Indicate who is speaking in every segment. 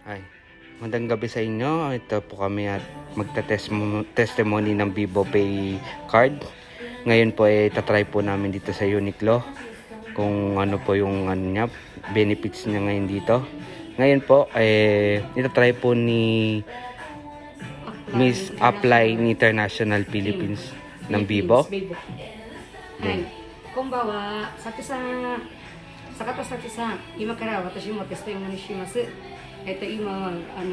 Speaker 1: Hi. Magandang gabi sa inyo. Ito po kami at magta-testimony ng Vivo Pay card. Ngayon po tatry po namin dito sa Uniqlo kung ano po yung niya, benefits niya ngayon dito. Ngayon po itatry po ni Miss Apply International Philippines ng Vivo.
Speaker 2: はい、こんばんは、さくさん、坂田咲さん、今から私もテスト用にします。今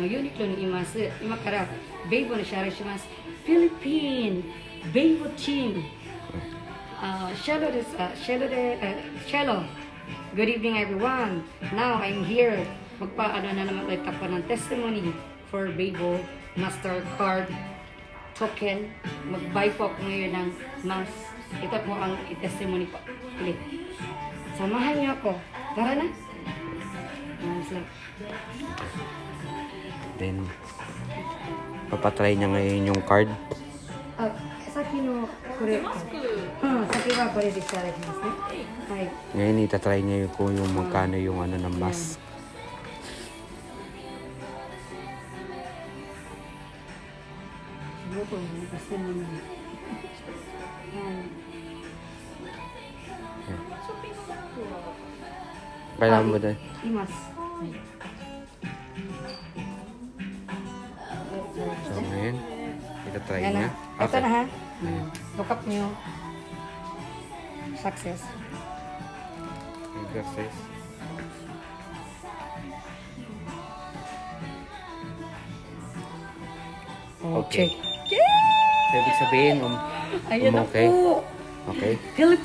Speaker 2: ユニクロにいます。今からベイボのシャレします。フィリピンベイボチーム。シェロです。シェロで、シェロ。Good evening everyone. Now I'm here. Magpaano na naman ulit ako ng testimony for Beibo Mastercard token. Mag-buy po ako ngayon ng mas. Ito po ang i-testimony po. Ulit. Samahan niyo ako. Tara na.
Speaker 1: Then, papatry niya ngayon yung card.
Speaker 2: さっきのこれ、さっきはこれでしたらいきますね。はい。
Speaker 1: Ngayon itatry niya kung yung magkano yung ano ng mask.
Speaker 2: Siguro kung kasi mo na.
Speaker 1: Kailangan mo din.
Speaker 2: います。
Speaker 1: So ngayon, itatry
Speaker 2: Yan
Speaker 1: niya.
Speaker 2: na. Ito na ha. Look up nyo. Success.
Speaker 1: Exercise. Okay.
Speaker 2: Check.
Speaker 1: So, ibig sabihin,
Speaker 2: Ayan na
Speaker 1: okay.
Speaker 2: po.
Speaker 1: Okay.
Speaker 2: Philippines.